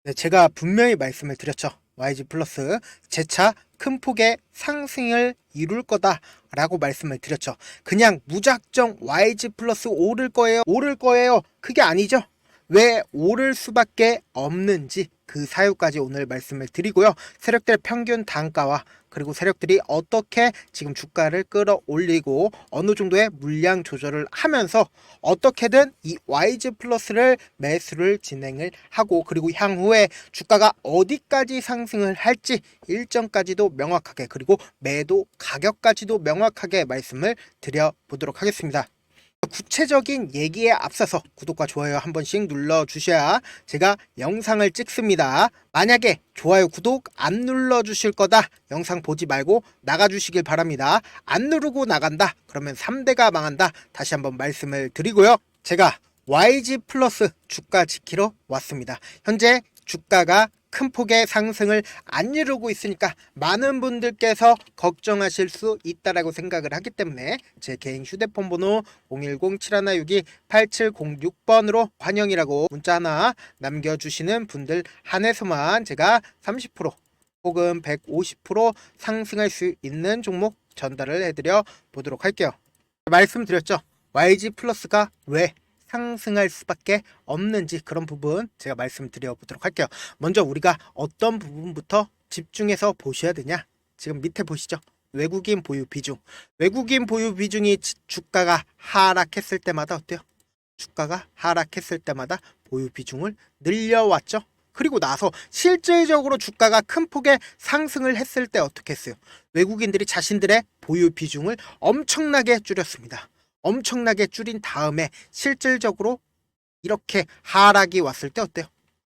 네, 제가 분명히 말씀을 드렸죠. YG 플러스 재차 큰 폭의 상승을 이룰 거다라고 말씀을 드렸죠. 그냥 무작정 YG 플러스 오를 거예요. 그게 아니죠. 왜 오를 수밖에 없는지 그 사유까지 오늘 말씀을 드리고요. 세력들의 평균 단가와 그리고 세력들이 어떻게 지금 주가를 끌어올리고 어느 정도의 물량 조절을 하면서 어떻게든 이 YG 플러스를 매수를 진행을 하고 그리고 향후에 주가가 어디까지 상승을 할지 일정까지도 명확하게 그리고 매도 가격까지도 명확하게 말씀을 드려보도록 하겠습니다. 구체적인 얘기에 앞서서 구독과 좋아요 한 번씩 눌러주셔야 제가 영상을 찍습니다. 만약에 좋아요, 구독 안 눌러주실 거다, 영상 보지 말고 나가주시길 바랍니다. 안 누르고 나간다, 그러면 3대가 망한다. 다시 한번 말씀을 드리고요. 제가 YG 플러스 주가 지키러 왔습니다. 현재 주가가 큰 폭의 상승을 안 이루고 있으니까 많은 분들께서 걱정하실 수 있다라고 생각을 하기 때문에 제 개인 휴대폰 번호 010-7162-8706번으로 환영이라고 문자 하나 남겨주시는 분들 한해서만 제가 30% 혹은 150% 상승할 수 있는 종목 전달을 해드려 보도록 할게요. 말씀드렸죠. YG 플러스가 왜 상승할 수밖에 없는지 그런 부분 제가 말씀드려 보도록 할게요. 먼저 우리가 어떤 부분부터 집중해서 보셔야 되냐? 지금 밑에 보시죠. 외국인 보유 비중. 외국인 보유 비중이 주가가 하락했을 때마다 어때요? 주가가 하락했을 때마다 보유 비중을 늘려왔죠. 그리고 나서 실질적으로 주가가 큰 폭의 상승을 했을 때 어떻게 했어요? 외국인들이 자신들의 보유 비중을 엄청나게 줄였습니다. 엄청나게 줄인 다음에 실질적으로 이렇게 하락이 왔을 때 어때요?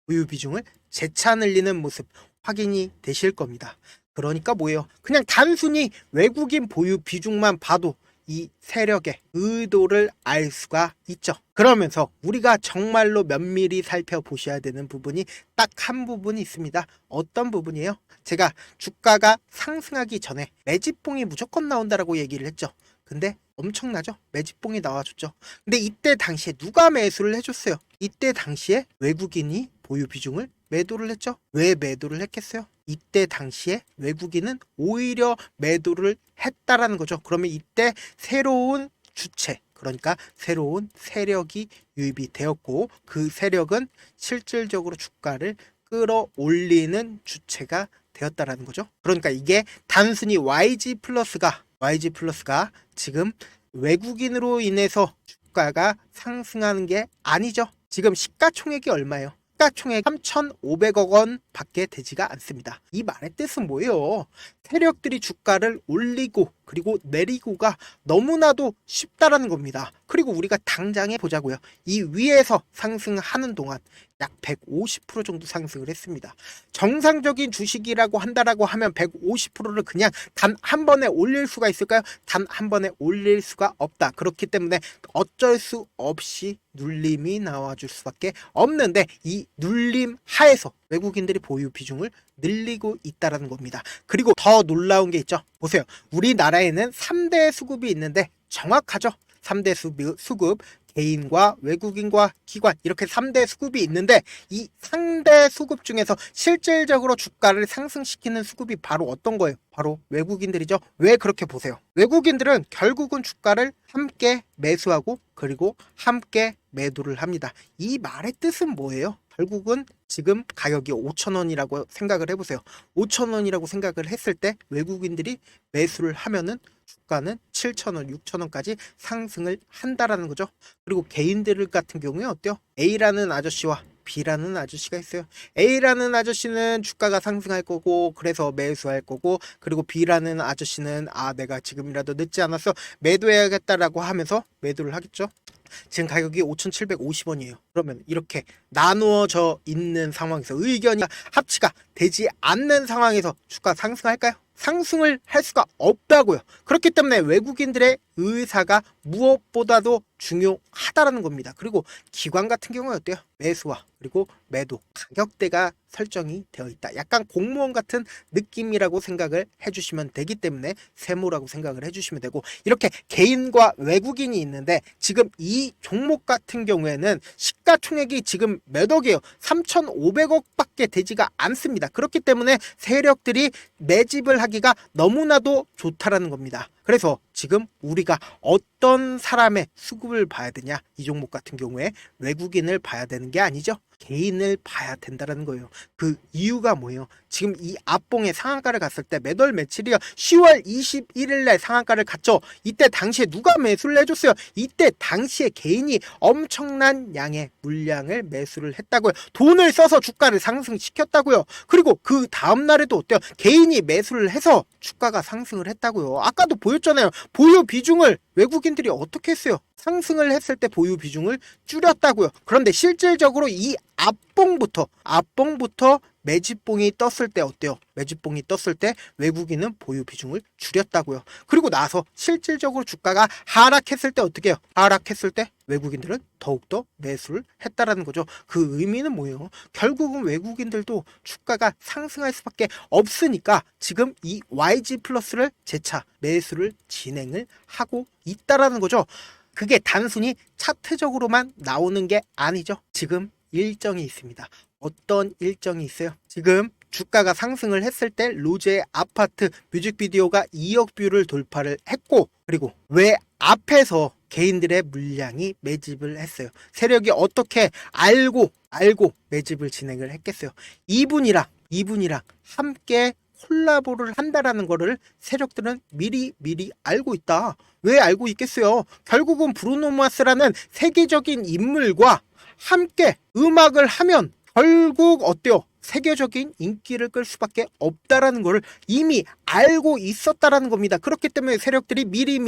보유 비중을 재차 늘리는 모습 확인이 되실 겁니다. 그러니까 뭐예요? 그냥 단순히 외국인 보유 비중만 봐도 이 세력의 의도를 알 수가 있죠. 그러면서 우리가 정말로 면밀히 살펴보셔야 되는 부분이 딱 한 부분이 있습니다. 어떤 부분이에요? 제가 주가가 상승하기 전에 매집봉이 무조건 나온다라고 얘기를 했죠. 근데 엄청나죠? 매집봉이 나와줬죠. 근데 이때 당시에 누가 매수를 해줬어요? 이때 당시에 외국인이 보유 비중을 매도를 했죠. 왜 매도를 했겠어요? 이때 당시에 외국인은 오히려 매도를 했다라는 거죠. 그러면 이때 새로운 주체, 그러니까 새로운 세력이 유입이 되었고 그 세력은 실질적으로 주가를 끌어올리는 주체가 되었다라는 거죠. 그러니까 이게 단순히 YG 플러스가 지금 외국인으로 인해서 주가가 상승하는 게 아니죠. 지금 시가총액이 얼마예요? 시가총액 3,500억 원 밖에 되지가 않습니다. 이 말의 뜻은 뭐예요? 세력들이 주가를 올리고 그리고 내리고가 너무나도 쉽다라는 겁니다. 그리고 우리가 당장에 보자고요. 이 위에서 상승하는 동안 약 150% 정도 상승을 했습니다. 정상적인 주식이라고 한다라고 하면 150%를 그냥 단 한 번에 올릴 수가 있을까요? 단 한 번에 올릴 수가 없다. 그렇기 때문에 어쩔 수 없이 눌림이 나와줄 수밖에 없는데 이 눌림 하에서 외국인들이 보유 비중을 늘리고 있다라는 겁니다. 그리고 더 놀라운 게 있죠. 보세요. 우리나라에는 3대 수급이 있는데 정확하죠. 3대 수급, 개인과 외국인과 기관 이렇게 3대 수급이 있는데 이 3대 수급 중에서 실질적으로 주가를 상승시키는 수급이 바로 어떤 거예요? 바로 외국인들이죠. 왜 그렇게 보세요? 외국인들은 결국은 주가를 함께 매수하고 그리고 함께 매도를 합니다. 이 말의 뜻은 뭐예요? 결국은 지금 가격이 5,000원이라고 생각을 해보세요. 5,000원이라고 생각을 했을 때 외국인들이 매수를 하면은 주가는 7,000원, 6,000원까지 상승을 한다라는 거죠. 그리고 개인들 같은 경우에 어때요? A라는 아저씨와 B라는 아저씨가 있어요. A라는 아저씨는 주가가 상승할 거고 그래서 매수할 거고 그리고 B라는 아저씨는 내가 지금이라도 늦지 않았어 매도해야겠다라고 하면서 매도를 하겠죠. 지금 가격이 5,750원이에요. 그러면 이렇게 나누어져 있는 상황에서 의견이 합치가 되지 않는 상황에서 주가 상승할까요? 상승을 할 수가 없다고요. 그렇기 때문에 외국인들의 의사가 무엇보다도 중요하다라는 겁니다. 그리고 기관 같은 경우는 어때요? 매수와 그리고 매도 가격대가 설정이 되어 있다. 약간 공무원 같은 느낌이라고 생각을 해주시면 되기 때문에 세무라고 생각을 해주시면 되고, 이렇게 개인과 외국인이 있는데 지금 이 종목 같은 경우에는 시가총액이 지금 몇 억이에요? 3,500억밖에 되지가 않습니다. 그렇기 때문에 세력들이 매집을 하기가 너무나도 좋다라는 겁니다. 그래서 지금 우리가 어떤 사람의 수급을 봐야 되냐, 이 종목 같은 경우에 외국인을 봐야 되는 게 아니죠. 개인을 봐야 된다는 거예요. 그 이유가 뭐예요? 지금 이 앞봉의 상한가를 갔을 때 몇 월 며칠이요? 10월 21일 날 상한가를 갔죠. 이때 당시에 누가 매수를 해줬어요? 이때 당시에 개인이 엄청난 양의 물량을 매수를 했다고요. 돈을 써서 주가를 상승시켰다고요. 그리고 그 다음날에도 어때요? 개인이 매수를 해서 주가가 상승을 했다고요. 아까도 보였잖아요. 보유 비중을 외국인들이 어떻게 했어요? 상승을 했을 때 보유 비중을 줄였다고요. 그런데 실질적으로 이 앞봉부터 매집봉이 떴을 때 어때요? 매집봉이 떴을 때 외국인은 보유 비중을 줄였다고요. 그리고 나서 실질적으로 주가가 하락했을 때 어떻게 해요? 하락했을 때 외국인들은 더욱더 매수를 했다라는 거죠. 그 의미는 뭐예요? 결국은 외국인들도 주가가 상승할 수밖에 없으니까 지금 이 YG 플러스를 재차 매수를 진행을 하고 있다라는 거죠. 그게 단순히 차트적으로만 나오는 게 아니죠. 지금 일정이 있습니다. 어떤 일정이 있어요? 지금 주가가 상승을 했을 때 로제의 아파트 뮤직비디오가 2억 뷰를 돌파를 했고, 그리고 왜 앞에서 개인들의 물량이 매집을 했어요? 세력이 어떻게 알고 매집을 진행을 했겠어요? 이분이랑 함께 콜라보를 한다라는 거를 세력들은 미리 알고 있다. 왜 알고 있겠어요? 결국은 브루노 마스라는 세계적인 인물과 함께 음악을 하면 결국 어때요? 세계적인 인기를 끌 수밖에 없다라는 것을 이미 알고 있었다라는 겁니다. 그렇기 때문에 세력들이 미리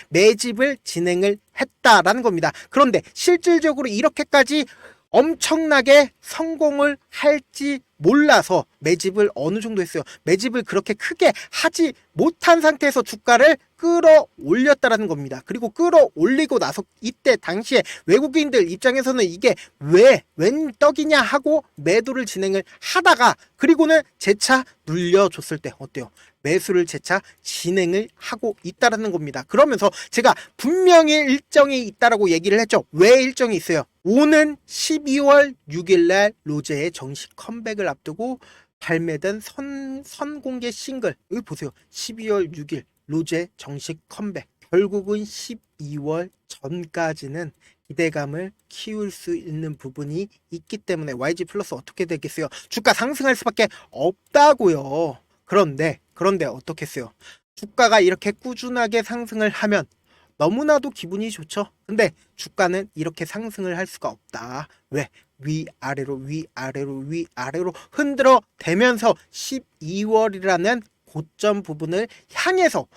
매집을 진행을 했다라는 겁니다. 그런데 실질적으로 이렇게까지 엄청나게 성공을 할지 몰라서 매집을 어느 정도 했어요. 매집을 그렇게 크게 하지 못한 상태에서 주가를 끌어올렸다라는 겁니다. 그리고 끌어올리고 나서 이때 당시에 외국인들 입장에서는 이게 웬 떡이냐 하고 매도를 진행을 하다가, 그리고는 재차 눌려줬을 때 어때요? 매수를 재차 진행을 하고 있다라는 겁니다. 그러면서 제가 분명히 일정이 있다라고 얘기를 했죠. 왜 일정이 있어요? 오는 12월 6일 날 로제의 정식 컴백을 앞두고 발매된 선공개 싱글, 여기 보세요. 12월 6일 로제 정식 컴백. 결국은 12월 전까지는 기대감을 키울 수 있는 부분이 있기 때문에 YG 플러스 어떻게 되겠어요? 주가 상승할 수밖에 없다고요. 그런데 어떻게 했어요? 주가가 이렇게 꾸준하게 상승을 하면 너무나도 기분이 좋죠. 근데 주가는 이렇게 상승을 할 수가 없다. 왜? 위아래로 흔들어 대면서 12월이라는 고점 부분을 향해서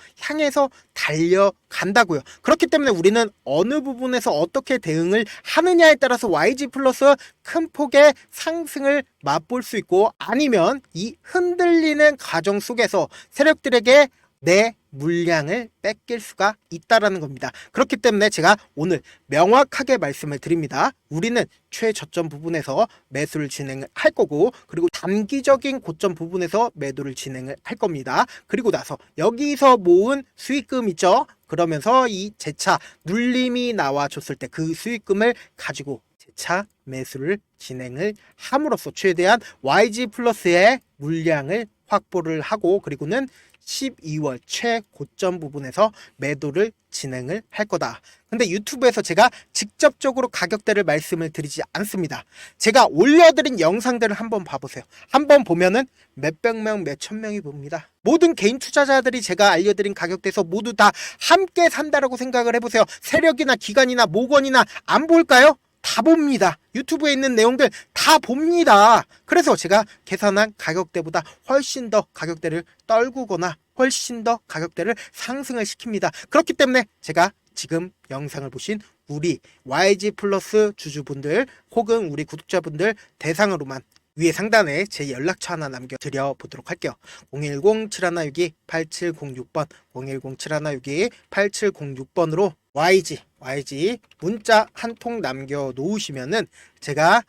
달려간다고요. 그렇기 때문에 우리는 어느 부분에서 어떻게 대응을 하느냐에 따라서 YG 플러스 큰 폭의 상승을 맛볼 수 있고, 아니면 이 흔들리는 과정 속에서 세력들에게 내 물량을 뺏길 수가 있다라는 겁니다. 그렇기 때문에 제가 오늘 명확하게 말씀을 드립니다. 우리는 최저점 부분에서 매수를 진행을 할 거고, 그리고 단기적인 고점 부분에서 매도를 진행을 할 겁니다. 그리고 나서 여기서 모은 수익금 있죠? 그러면서 이 재차 눌림이 나와줬을 때 그 수익금을 가지고 재차 매수를 진행을 함으로써 최대한 YG 플러스의 물량을 확보를 하고, 그리고는 12월 최고점 부분에서 매도를 진행을 할 거다. 근데 유튜브에서 제가 직접적으로 가격대를 말씀을 드리지 않습니다. 제가 올려드린 영상들을 한번 봐보세요. 한번 보면은 몇백 명, 몇천 명이 봅니다. 모든 개인 투자자들이 제가 알려드린 가격대에서 모두 다 함께 산다라고 생각을 해보세요. 세력이나 기관이나 모건이나 안 볼까요? 다 봅니다. 유튜브에 있는 내용들 다 봅니다. 그래서 제가 계산한 가격대보다 훨씬 더 가격대를 떨구거나 훨씬 더 가격대를 상승을 시킵니다. 그렇기 때문에 제가 지금 영상을 보신 우리 YG 플러스 주주분들 혹은 우리 구독자분들 대상으로만 위에 상단에 제 연락처 하나 남겨드려 보도록 할게요. 010-7162-8706번 010-7162-8706번으로 YG 문자 한 통 남겨 놓으시면은 제가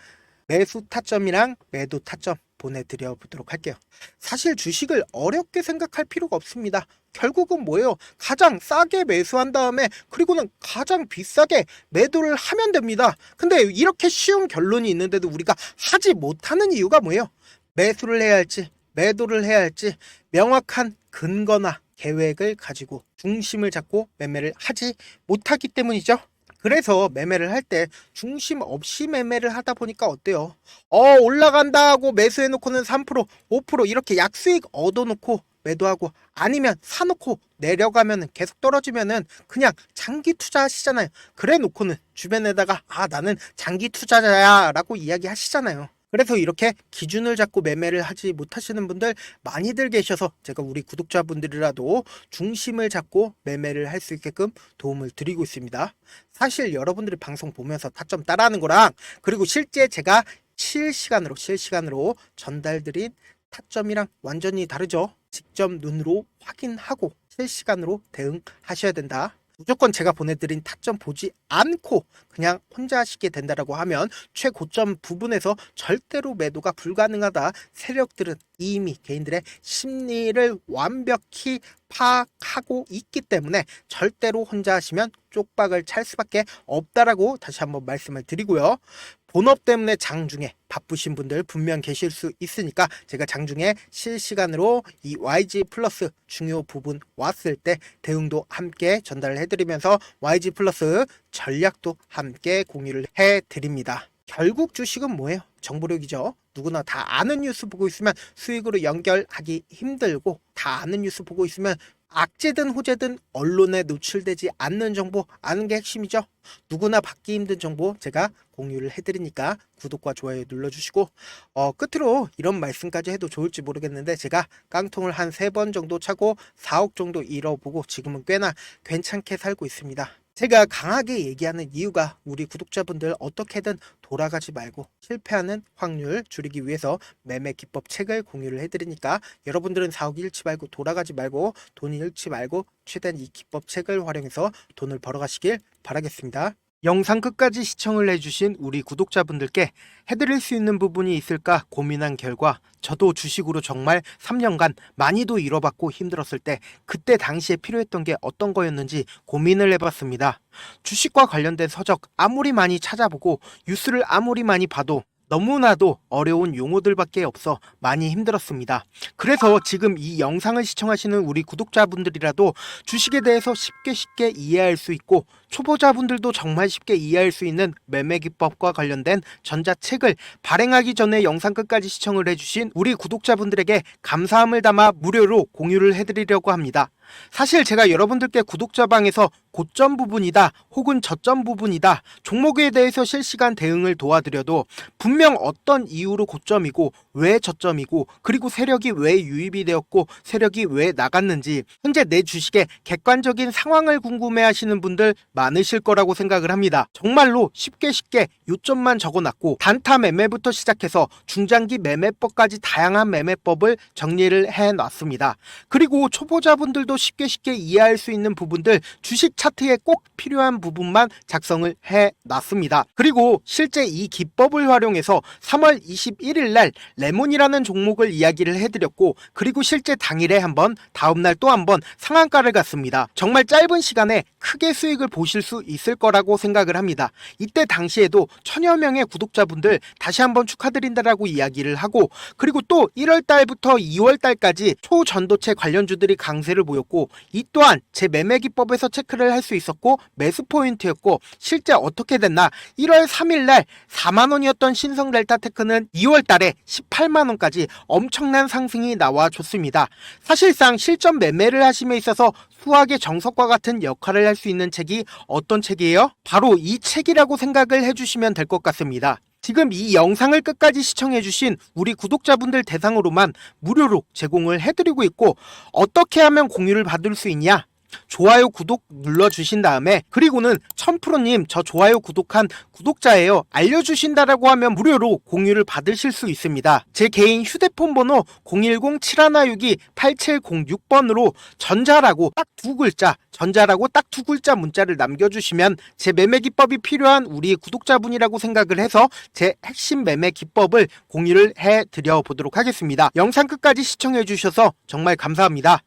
매수 타점이랑 매도 타점 보내드려 보도록 할게요. 사실 주식을 어렵게 생각할 필요가 없습니다. 결국은 뭐예요? 가장 싸게 매수한 다음에 그리고는 가장 비싸게 매도를 하면 됩니다. 근데 이렇게 쉬운 결론이 있는데도 우리가 하지 못하는 이유가 뭐예요? 매수를 해야 할지 매도를 해야 할지 명확한 근거나 계획을 가지고 중심을 잡고 매매를 하지 못하기 때문이죠. 그래서 매매를 할 때 중심 없이 매매를 하다 보니까 어때요? 올라간다 하고 매수해 놓고는 3%, 5% 이렇게 약수익 얻어놓고 매도하고 아니면 사놓고 내려가면 계속 떨어지면은 그냥 장기 투자하시잖아요. 그래 놓고는 주변에다가 나는 장기 투자자야 라고 이야기하시잖아요. 그래서 이렇게 기준을 잡고 매매를 하지 못하시는 분들 많이들 계셔서 제가 우리 구독자분들이라도 중심을 잡고 매매를 할 수 있게끔 도움을 드리고 있습니다. 사실 여러분들이 방송 보면서 타점 따라하는 거랑 그리고 실제 제가 실시간으로 전달드린 타점이랑 완전히 다르죠. 직접 눈으로 확인하고 실시간으로 대응하셔야 된다. 무조건 제가 보내드린 타점 보지 않고 그냥 혼자 하시게 된다라고 하면 최고점 부분에서 절대로 매도가 불가능하다. 세력들은 이미 개인들의 심리를 완벽히 파악하고 있기 때문에 절대로 혼자 하시면 쪽박을 찰 수밖에 없다라고 다시 한번 말씀을 드리고요. 본업 때문에 장중에 바쁘신 분들 분명 계실 수 있으니까 제가 장중에 실시간으로 이 YG 플러스 중요 부분 왔을 때 대응도 함께 전달을 해드리면서 YG 플러스 전략도 함께 공유를 해드립니다. 결국 주식은 뭐예요? 정보력이죠. 누구나 다 아는 뉴스 보고 있으면 수익으로 연결하기 힘들고 다 아는 뉴스 보고 있으면 악재든 호재든 언론에 노출되지 않는 정보 아는 게 핵심이죠. 누구나 받기 힘든 정보 제가 공유를 해드리니까 구독과 좋아요 눌러주시고 끝으로 이런 말씀까지 해도 좋을지 모르겠는데 제가 깡통을 한 3번 정도 차고 4억 정도 잃어보고 지금은 꽤나 괜찮게 살고 있습니다. 제가 강하게 얘기하는 이유가 우리 구독자분들 어떻게든 돌아가지 말고 실패하는 확률 줄이기 위해서 매매 기법 책을 공유를 해드리니까 여러분들은 4억 잃지 말고 돌아가지 말고 돈 잃지 말고 최대한 이 기법 책을 활용해서 돈을 벌어가시길 바라겠습니다. 영상 끝까지 시청을 해주신 우리 구독자분들께 해드릴 수 있는 부분이 있을까 고민한 결과 저도 주식으로 정말 3년간 많이도 잃어봤고 힘들었을 때 그때 당시에 필요했던 게 어떤 거였는지 고민을 해봤습니다. 주식과 관련된 서적 아무리 많이 찾아보고 뉴스를 아무리 많이 봐도 너무나도 어려운 용어들밖에 없어 많이 힘들었습니다. 그래서 지금 이 영상을 시청하시는 우리 구독자분들이라도 주식에 대해서 쉽게 이해할 수 있고 초보자분들도 정말 쉽게 이해할 수 있는 매매 기법과 관련된 전자책을 발행하기 전에 영상 끝까지 시청을 해주신 우리 구독자분들에게 감사함을 담아 무료로 공유를 해드리려고 합니다. 사실 제가 여러분들께 구독자방에서 고점 부분이다 혹은 저점 부분이다 종목에 대해서 실시간 대응을 도와드려도 분명 어떤 이유로 고점이고 왜 저점이고 그리고 세력이 왜 유입이 되었고 세력이 왜 나갔는지 현재 내 주식의 객관적인 상황을 궁금해 하시는 분들 많으실 거라고 생각을 합니다. 정말로 쉽게 요점만 적어놨고 단타 매매부터 시작해서 중장기 매매법까지 다양한 매매법을 정리를 해놨습니다. 그리고 초보자분들도 쉽게 이해할 수 있는 부분들 주식 차트에 꼭 필요한 부분만 작성을 해놨습니다. 그리고 실제 이 기법을 활용해서 3월 21일 날 레몬이라는 종목을 이야기를 해드렸고 그리고 실제 당일에 한번 다음날 또 한번 상한가를 갔습니다. 정말 짧은 시간에 크게 수익을 보실 수 있을 거라고 생각을 합니다. 이때 당시에도 1000여 명의 구독자분들 다시 한번 축하드린다라고 이야기를 하고 그리고 또 1월달부터 2월달까지 초전도체 관련주들이 강세를 보였고 이 또한 제 매매 기법에서 체크를 할 수 있었고 매수 포인트였고 실제 어떻게 됐나 1월 3일날 4만원이었던 신성 델타테크는 2월달에 18만원까지 엄청난 상승이 나와줬습니다. 사실상 실전 매매를 하심에 있어서 수학의 정석과 같은 역할을 할 수 있는 책이 어떤 책이에요? 바로 이 책이라고 생각을 해주시면 될 것 같습니다. 지금 이 영상을 끝까지 시청해주신 우리 구독자분들 대상으로만 무료로 제공을 해드리고 있고 어떻게 하면 공유를 받을 수 있냐? 좋아요, 구독 눌러주신 다음에 그리고는 1000%님 저 좋아요, 구독한 구독자예요 알려주신다라고 하면 무료로 공유를 받으실 수 있습니다. 제 개인 휴대폰 번호 010-7162-8706번으로 전자라고 딱 두 글자 문자를 남겨주시면 제 매매 기법이 필요한 우리 구독자분이라고 생각을 해서 제 핵심 매매 기법을 공유를 해드려 보도록 하겠습니다. 영상 끝까지 시청해 주셔서 정말 감사합니다.